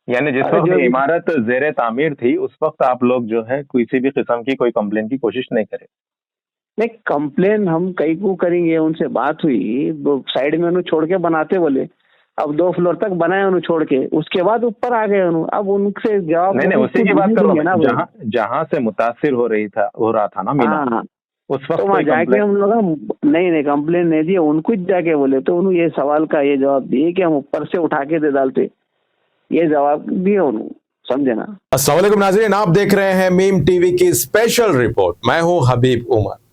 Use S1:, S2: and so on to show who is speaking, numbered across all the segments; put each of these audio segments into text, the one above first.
S1: यानी जिस
S2: अरे
S1: वक्त
S2: जो
S1: ये इमारत जेर तामीर थी उस वक्त आप लोग जो है किसी भी किस्म की कोई कंप्लेन की कोशिश नहीं करे?
S2: नहीं, कंप्लेन हम कई को करेंगे, उनसे बात हुई, वो साइड में उन्हें छोड़ के बनाते बोले। अब 2 फ्लोर तक बनाए उन्हें छोड़ के, उसके बाद ऊपर आ गए उन्होंने। अब उनसे जवाब
S1: नहीं नहीं,
S2: वो
S1: उसी
S2: खुद
S1: की बात
S2: नहीं
S1: कर रहा हूँ
S2: देंगे ना
S1: मैं,
S2: भाई।
S1: जहाँ जहाँ से मुतासिर हो रहा था ना मीनार,
S2: हाँ,
S1: उस
S2: तो
S1: वक्त
S2: वहाँ
S1: कोई
S2: जाके
S1: कंप्लेन?
S2: हम लोग नहीं नहीं कंप्लेन नहीं दिए, उनको ही जाके बोले तो उन्होंने ये सवाल का ये जवाब दिए कि हम ऊपर से उठा के दे डालते। ये जवाब दिए उन्होंने, समझे ना।
S3: अस्सलाम वालेकुम नाज़रीन, आप देख रहे हैं मीम टीवी की स्पेशल रिपोर्ट। मैं हूं हबीब उमर।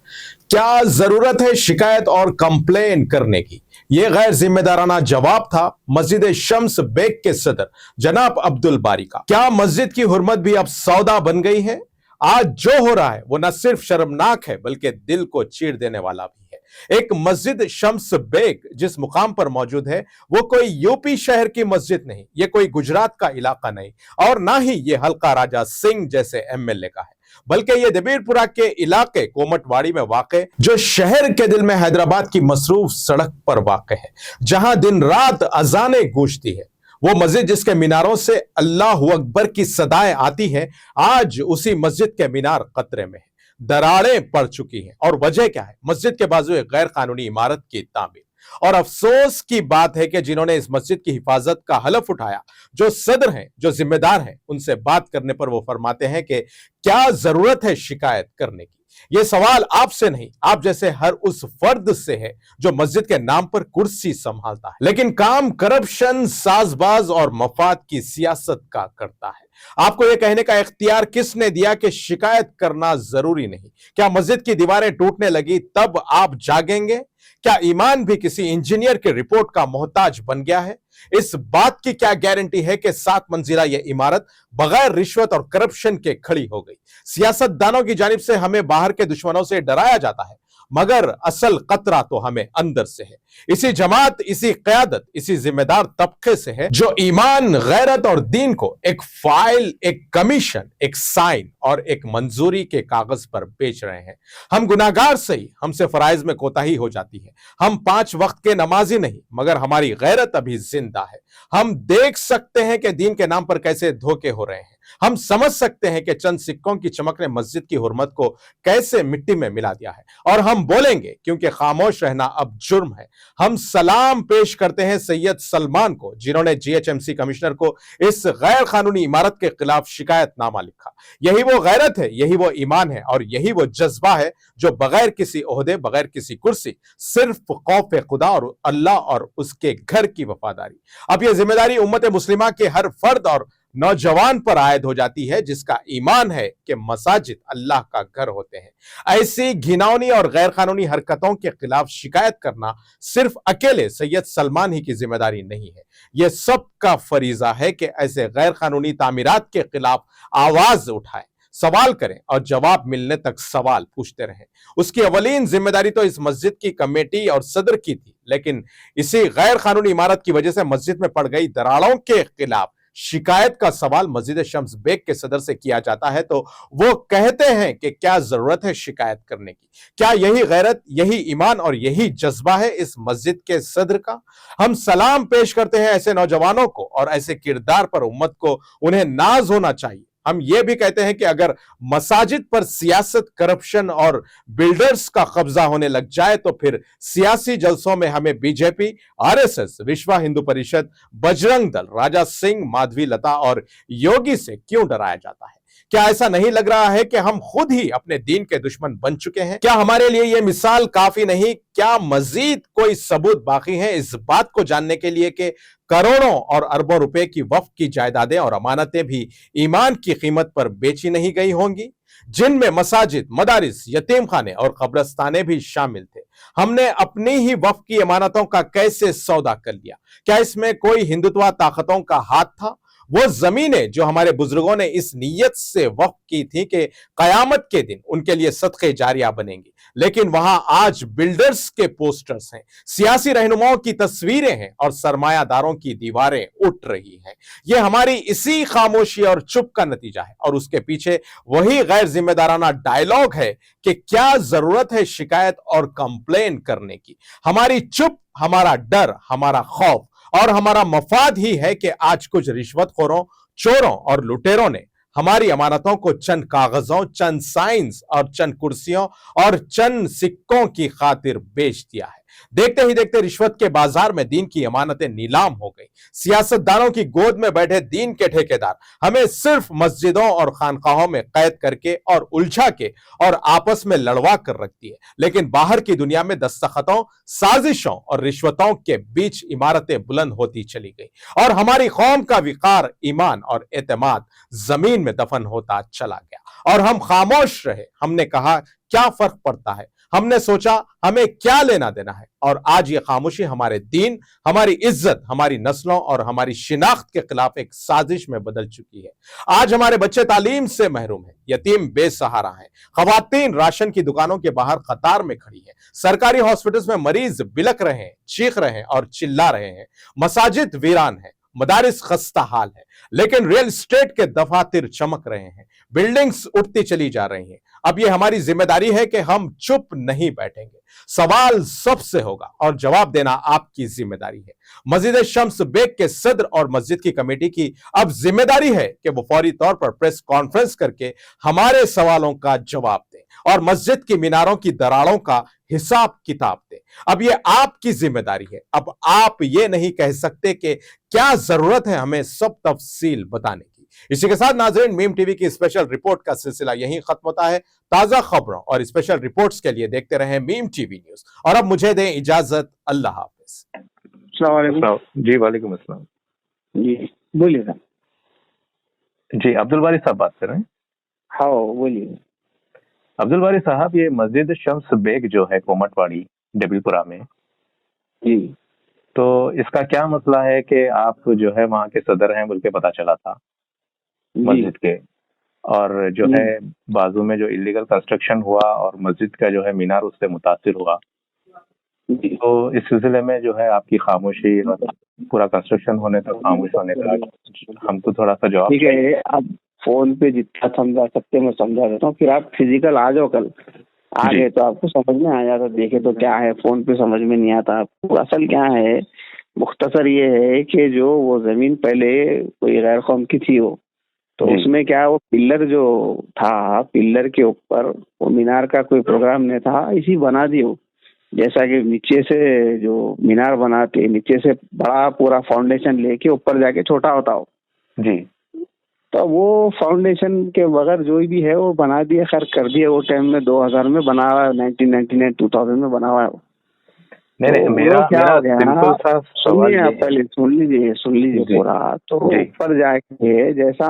S3: क्या जरूरत है शिकायत और कंप्लेन करने की? यह गैर जिम्मेदाराना जवाब था मस्जिद शम्स बेग के सदर जनाब अब्दुल बारी का। क्या मस्जिद की हुर्मत भी अब सौदा बन गई है? आज जो हो रहा है वो न सिर्फ शर्मनाक है बल्कि दिल को चीर देने वाला भी है। एक मस्जिद शम्स बेग जिस मुकाम पर मौजूद है वो कोई यूपी शहर की मस्जिद नहीं, ये कोई गुजरात का इलाका नहीं, और ना ही ये हल्का राजा सिंह जैसे एमएलए का है, बल्कि ये दबीरपुरा के इलाके कोमटवाड़ी में वाक़ जो शहर के दिल में हैदराबाद की मसरूफ सड़क पर वाक़ है, जहां दिन रात अजानें गूंजती है। वो मस्जिद जिसके मीनारों से अल्लाह अकबर की सदाएं आती हैं, आज उसी मस्जिद के मीनार खतरे में है, दरारें पड़ चुकी हैं। और वजह क्या है? मस्जिद के बाजू एक गैर कानूनी इमारत की तामीर। और अफसोस की बात है कि जिन्होंने इस मस्जिद की हिफाजत का हलफ उठाया, जो सदर हैं, जो जिम्मेदार हैं, उनसे बात करने पर वो फरमाते हैं कि क्या जरूरत है शिकायत करने की। यह सवाल आपसे नहीं, आप जैसे हर उस फर्द से है जो मस्जिद के नाम पर कुर्सी संभालता है, लेकिन काम करप्शन, साजबाज और मफाद की सियासत का करता है। आपको यह कहने का इख्तियार किसने दिया कि शिकायत करना जरूरी नहीं? क्या मस्जिद की दीवारें टूटने लगी तब आप जागेंगे? क्या ईमान भी किसी इंजीनियर की रिपोर्ट का मोहताज बन गया है? इस बात की क्या गारंटी है कि 7 मंजिला यह इमारत बगैर रिश्वत और करप्शन के खड़ी हो गई? सियासतदानों की जानिब से हमें बाहर के दुश्मनों से डराया जाता है, मगर असल खतरा तो हमें अंदर से है। इसी जमात, इसी क़यादत, इसी जिम्मेदार तबके से है जो ईमान, गैरत और दीन को एक फाइल, एक कमीशन, एक साइन और एक मंजूरी के कागज पर बेच रहे हैं। हम गुनाहगार सही, हमसे फराइज में कोताही हो जाती है। हम 5 वक्त के नमाजी नहीं, मगर हमारी गैरत अभी जिंदा है। हम देख सकते हैं कि दीन के नाम पर कैसे धोखे हो रहे हैं। हम समझ सकते हैं कि चंद सिक्कों की चमक ने मस्जिद की हुर्मत को कैसे मिट्टी में मिला दिया है। और हम बोलेंगे, क्योंकि खामोश रहना अब जुर्म है। हम सलाम पेश करते हैं सैयद सलमान को, जिन्होंने जीएचएमसी कमिश्नर को इस गैर कानूनी इमारत के खिलाफ शिकायतनामा लिखा। यही वो गैरत है, यही वो ईमान है, और यही वो जज्बा है जो बगैर किसी ओहदे, बगैर किसी कुर्सी, सिर्फ खौफ खुदा और अल्लाह और उसके घर की वफादारी। अब यह जिम्मेदारी उम्मत मुस्लिमा के हर फर्द और नौजवान पर आयद हो जाती है जिसका ईमान है कि मसाजिद अल्लाह का घर होते हैं। ऐसी घिनौनी और गैर कानूनी हरकतों के खिलाफ शिकायत करना सिर्फ अकेले सैयद सलमान ही की जिम्मेदारी नहीं है, यह सबका फरीजा है कि ऐसे गैर कानूनी तामीरात के खिलाफ आवाज उठाएं, सवाल करें और जवाब मिलने तक सवाल पूछते रहें। उसकी अवलीन जिम्मेदारी तो इस मस्जिद की कमेटी और सदर की थी, लेकिन इसी गैर कानूनी इमारत की वजह से मस्जिद में पड़ गई दरारों के खिलाफ शिकायत का सवाल मस्जिद शम्स बेग के सदर से किया जाता है तो वो कहते हैं कि क्या जरूरत है शिकायत करने की? क्या यही गैरत, यही ईमान और यही जज्बा है इस मस्जिद के सदर का? हम सलाम पेश करते हैं ऐसे नौजवानों को और ऐसे किरदार पर उम्मत को उन्हें नाज होना चाहिए। हम ये भी कहते हैं कि अगर मसाजिद पर सियासत, करप्शन और बिल्डर्स का कब्जा होने लग जाए तो फिर सियासी जलसों में हमें बीजेपी, आरएसएस, विश्व हिंदू परिषद, बजरंग दल, राजा सिंह, माधवी लता और योगी से क्यों डराया जाता है? क्या ऐसा नहीं लग रहा है कि हम खुद ही अपने दीन के दुश्मन बन चुके हैं? क्या हमारे लिए यह मिसाल काफी नहीं? क्या मजीद कोई सबूत बाकी है इस बात को जानने के लिए कि करोड़ों और अरबों रुपए की वक्फ की जायदादें और अमानतें भी ईमान की कीमत पर बेची नहीं गई होंगी, जिनमें मसाजिद, मदारिस, यतीम खाने और कब्रस्ताने भी शामिल थे? हमने अपनी ही वक्फ की अमानतों का कैसे सौदा कर लिया? क्या इसमें कोई हिंदुत्व ताकतों का हाथ था? वो जमीनें जो हमारे बुजुर्गों ने इस नीयत से वक्फ की थी कि कयामत के दिन उनके लिए सदके जारिया बनेंगी, लेकिन वहां आज बिल्डर्स के पोस्टर्स हैं, सियासी रहनुमाओं की तस्वीरें हैं और सरमायादारों की दीवारें उठ रही हैं। यह हमारी इसी खामोशी और चुप का नतीजा है, और उसके पीछे वही गैर जिम्मेदाराना डायलॉग है कि क्या जरूरत है शिकायत और कंप्लेन करने की? हमारी चुप, हमारा डर, हमारा खौफ और हमारा मफाद ही है कि आज कुछ रिश्वतखोरों, चोरों और लुटेरों ने हमारी अमानतों को चंद कागजों, चंद साइंस और चंद कुर्सियों और चंद सिक्कों की खातिर बेच दिया है। देखते ही देखते रिश्वत के बाजार में दीन की अमानतें नीलाम हो गई। सियासतदानों की गोद में बैठे दीन के ठेकेदार हमें सिर्फ मस्जिदों और खानकाहों में कैद करके और उलझा के और आपस में लड़वा कर रखती है, लेकिन बाहर की दुनिया में दस्तखतों, साजिशों और रिश्वतों के बीच इमारतें बुलंद होती चली गई और हमारी कौम का विकार, ईमान और एतमाद जमीन में दफन होता चला गया और हम खामोश रहे। हमने कहा क्या फर्क पड़ता है, हमने सोचा हमें क्या लेना देना है, और आज ये खामोशी हमारे दीन, हमारी इज्जत, हमारी नस्लों और हमारी शिनाख्त के खिलाफ एक साजिश में बदल चुकी है। आज हमारे बच्चे तालीम से महरूम हैं, यतीम बेसहारा हैं, खवातीन राशन की दुकानों के बाहर कतार में खड़ी है, सरकारी हॉस्पिटल्स में मरीज बिलक रहे हैं, चीख रहे हैं और चिल्ला रहे हैं, मसाजिद वीरान है, मदारिस खस्ता हाल है, लेकिन रियल एस्टेट के दफातर चमक रहे हैं, बिल्डिंग्स उठती चली जा रही हैं। अब ये हमारी जिम्मेदारी है कि हम चुप नहीं बैठेंगे। सवाल सबसे होगा और जवाब देना आपकी जिम्मेदारी है। मस्जिद शम्स बेग के सदर और मस्जिद की कमेटी की अब जिम्मेदारी है कि वो फौरी तौर पर प्रेस कॉन्फ्रेंस करके हमारे सवालों का जवाब दें और मस्जिद की मीनारों की दरारों का हिसाब किताब दें। अब ये आपकी जिम्मेदारी है। अब आप ये नहीं कह सकते कि क्या जरूरत है हमें सब तफसील बताने की। इसी के साथ नाज़रीन, मीम टीवी की स्पेशल रिपोर्ट का सिलसिला यहीं खत्म होता है। ताजा खबरों और स्पेशल रिपोर्ट्स के लिए देखते रहें मीम टीवी न्यूज। और अब मुझे दें इजाजत। अल्लाह हाफिज।
S2: अस्सलाम वालेकुम।
S1: जी वालेकुम अस्सलाम।
S2: जी बोलिए सर।
S1: जी अब्दुल बारी साहब बात कर रहे हैं?
S2: हाँ बोलिए।
S1: अब्दुल बारी साहब, ये मस्जिद शम्स बेग जो है कोमटवाड़ी डबीपुरा में,
S2: जी
S1: तो इसका क्या मसला है कि आप जो है वहाँ के सदर हैं बोल के पता चला था
S2: जी
S1: मस्जिद के, और जो है बाजू में जो इलीगल कंस्ट्रक्शन हुआ और मस्जिद का जो है मीनार उससे मुतासिर हुआ,
S2: जी।
S1: तो इस सिलसिले में जो है आपकी खामोशी और पूरा कंस्ट्रक्शन होने तक खामोश होने का हमको थोड़ा सा जवाब।
S2: ठीक है, आप फोन पे जितना समझा सकते मैं समझा देता हूँ, फिर आप फिजिकल आ जाओ कल। आ
S1: जी।
S2: गए तो आपको समझ में आ जाता, देखे तो क्या है, फोन पे समझ में नहीं आता आपको। असल क्या है, मुख्तसर ये है कि जो वो जमीन पहले कोई गैर कौम की थी वो, तो
S1: जी।
S2: उसमें क्या वो पिल्लर जो था, पिल्लर के ऊपर वो मीनार का कोई प्रोग्राम नहीं था, इसी बना दी वो। जैसा कि नीचे से जो मीनार बनाते, नीचे से बड़ा पूरा फाउंडेशन लेके ऊपर जाके छोटा होता हो
S1: जी।
S2: तो वो फाउंडेशन के बगैर जो भी है वो बना दिया, खैर कर दिया। वो टाइम में 2000 में बना हुआ है, 1999 2000 में बना हुआ है वो।
S1: नहीं नहीं,
S2: तो
S1: मेरा
S2: वो क्या हो गया ना,
S1: सिंपल सा सवाल
S2: सुनिए
S1: ये
S2: आप
S1: है।
S2: पहले सुन लीजिए
S1: जी।
S2: पूरा। तो
S1: जी।
S2: ऊपर जाके जैसा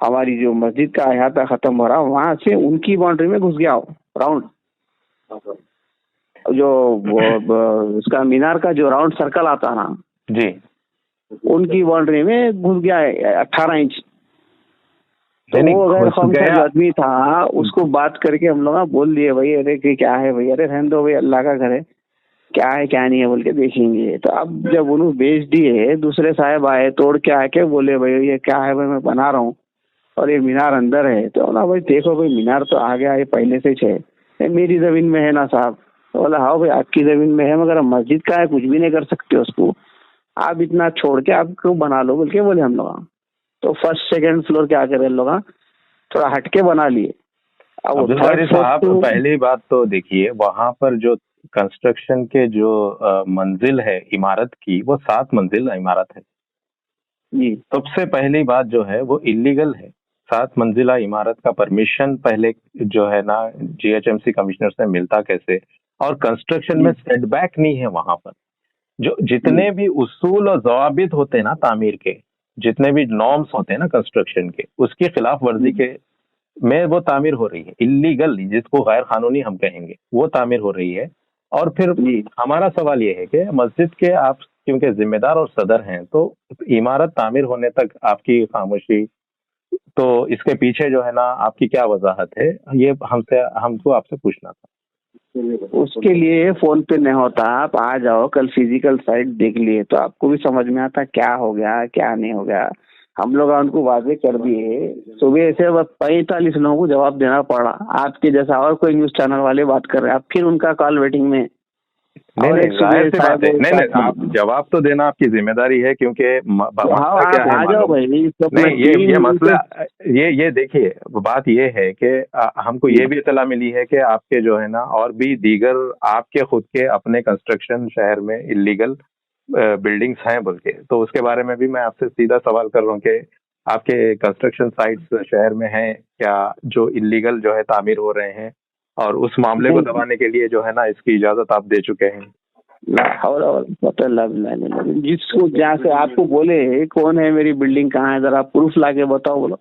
S2: हमारी जो मस्जिद का अहाता खत्म हो रहा, वहां से उनकी बाउंड्री में घुस गया हो राउंड, जो उसका मीनार का जो राउंड सर्कल आता ना,
S1: जी।
S2: उनकी बाउंड्री में घुस गया है 18 इंच। तो
S1: नहीं,
S2: वो अगर
S1: घुस
S2: कौन सा
S1: गया।
S2: जो आदमी था उसको बात करके हम लोग बोल दिए, भाई अरे कि क्या है भाई, अरे रहने दो भाई, अल्लाह का घर है, क्या है क्या नहीं है बोल के देखेंगे। तो अब जब उन्होंने बेच दिए, दूसरे साहब आए तोड़ के आके बोले भाई ये क्या है भाई, मैं बना रहा हूँ और ये मीनार अंदर है। तो ना भाई देखो भाई, मीनार तो आ गया, ये पहले से है, मेरी जमीन में है ना साहब। तो बोला हाँ भाई आपकी जमीन में है, मगर मस्जिद का है, कुछ भी नहीं कर सकते उसको, आप इतना छोड़ के आप क्यों बना लो बोल के बोले हम लोग। तो फर्स्ट सेकंड फ्लोर के आकर हम लोग थोड़ा हटके बना लिए। अब
S1: अब्दुल
S2: थर्ड
S1: बारी
S2: फ्लोर
S1: साहब,
S2: तो
S1: पहली बात तो देखिए, वहां पर जो कंस्ट्रक्शन के जो मंजिल है इमारत की, वो 7 मंजिल इमारत है।
S2: जी
S1: सबसे पहली बात जो है वो इलीगल है। 7 मंजिला इमारत का परमिशन पहले जो है ना जीएचएमसी कमिश्नर से मिलता कैसे, और कंस्ट्रक्शन में सेटबैक नहीं है वहां पर। जो जितने भी उसूल और जवाबित होते हैं ना तामीर के, जितने भी नॉर्म्स होते हैं ना कंस्ट्रक्शन के, उसकी खिलाफ वर्जी के में वो तामीर हो रही है। इलीगल, जिसको गैर कानूनी हम कहेंगे, वो तामीर हो रही है। और फिर हमारा सवाल ये है कि मस्जिद के आप क्योंकि जिम्मेदार और सदर हैं, तो इमारत तामीर होने तक आपकी खामोशी, तो इसके पीछे जो है ना आपकी क्या वजाहत है, ये हमको आपसे पूछना था।
S2: उसके लिए फोन पे नहीं होता, आप आ जाओ कल फिजिकल साइट देख लिए तो आपको भी समझ में आता क्या हो गया क्या नहीं हो गया। हम लोग उनको वाजे कर दिए, सुबह से 45 लोगों को जवाब देना पड़ा। आपके जैसा और कोई न्यूज चैनल वाले बात कर रहे हैं, आप फिर उनका कॉल वेटिंग में।
S1: नहीं
S2: और
S1: नहीं,
S2: एक सुबह
S1: जाहिर सी बात
S2: साहब
S1: है।
S2: वो
S1: नहीं नहीं,
S2: साहब,
S1: आप जवाब तो देना आपकी जिम्मेदारी है, क्योंकि
S2: हाँ
S1: मसला क्या
S2: आप
S1: है
S2: आ जाओ
S1: मालूम?
S2: भाई, तो अपना
S1: नहीं, ये
S2: 3
S1: मसला,
S2: मिनट।
S1: ये देखिए, बात ये है कि हमको ये भी इत्तला मिली है कि आपके जो है ना और भी दीगर आपके खुद के अपने कंस्ट्रक्शन शहर में इलीगल बिल्डिंग्स हैं बोल के, तो उसके बारे में भी मैं आपसे सीधा सवाल कर रहा हूँ कि आपके कंस्ट्रक्शन साइट्स शहर में हैं क्या जो इलीगल जो है तामीर हो रहे हैं, और उस मामले को
S2: नहीं,
S1: दबाने के लिए जो है ना इसकी इजाजत आप दे चुके हैं?
S2: ला हौला वला कुव्वता इल्ला बिल्लाह नहीं लगी। जिसको जहाँ से आपको बोले कौन है, मेरी बिल्डिंग कहाँ है, जरा प्रूफ लाके बताओ। बोलो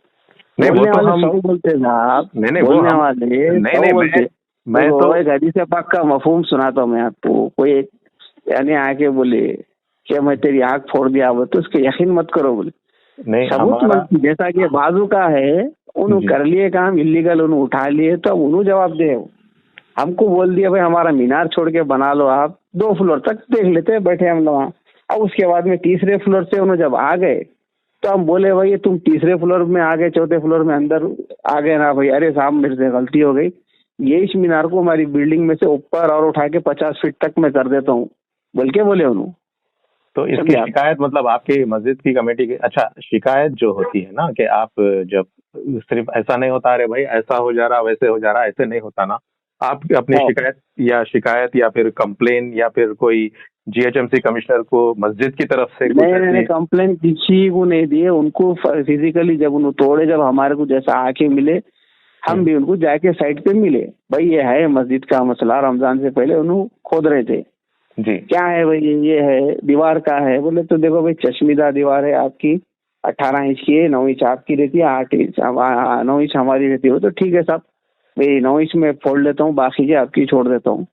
S1: नहीं, वो
S2: बोलने
S1: तो
S2: वाले
S1: हम,
S2: 100 बोलते हैं साहब,
S1: नहीं नहीं, वो
S2: बोलने
S1: हम,
S2: वाले
S1: नहीं
S2: 100
S1: नहीं,
S2: बोलते।
S1: मैं
S2: देखो
S1: तो,
S2: एक हदीस पाक का मफहूम सुनाता हूँ मैं आपको। कोई एक यानी आके बोले कि मैं तेरी आँख फोड़ दिया, बोले तो उसके यकीन मत करो, बोले
S1: नहीं
S2: सबूत
S1: हमारा,
S2: मंग, जैसा कि बाजू का है उन्होंने
S1: जी,
S2: कर लिए काम इलीगल, उन्होंने उठा लिए, तो अब उन्होंने जवाब दे। हमको बोल दिया भाई हमारा मीनार छोड़ के बना लो, आप 2 फ्लोर तक देख लेते हैं, बैठे हम लोग वहाँ। अब उसके बाद में तीसरे फ्लोर से उन्होंने जब आ गए तो हम बोले भाई तुम तीसरे फ्लोर में आ गए, चौथे फ्लोर में अंदर आ गए ना भाई। अरे साहब मेरे से गलती हो गई, ये इस मीनार को हमारी बिल्डिंग में से ऊपर और उठा के 50 फीट तक मैं कर देता हूँ, बोल के बोले उन्होंने।
S1: तो इसकी
S2: समझे आप?
S1: शिकायत मतलब आपकी मस्जिद की कमेटी की, अच्छा, शिकायत जो होती है ना कि आप जब, सिर्फ ऐसा नहीं होता अरे भाई ऐसा हो जा रहा वैसे हो जा रहा, ऐसे नहीं होता ना, आप अपनी
S2: हाँ।
S1: शिकायत या फिर कंप्लेन या फिर कोई जीएचएमसी कमिश्नर को मस्जिद की तरफ से कुछ
S2: नहीं
S1: ऐसी,
S2: कंप्लेन किसी को नहीं दिए, उनको फिजिकली जब उन्होंने तोड़े, जब हमारे को जैसा आके मिले, हम भी उनको जाके साइड पे मिले। भाई ये है मस्जिद का मसला, रमजान से पहले उन्होंने खोद रहे थे,
S1: जी
S2: क्या है भाई ये है दीवार का है। बोले तो देखो भाई चश्मीदा दीवार है आपकी, 18 इंच की है, 9 इंच आपकी रहती है, 8 इंच 9 इंच हमारी रहती है। तो ठीक है साहब, भाई 9 इंच में फोड़ लेता हूँ, बाकी की आपकी छोड़ देता हूँ।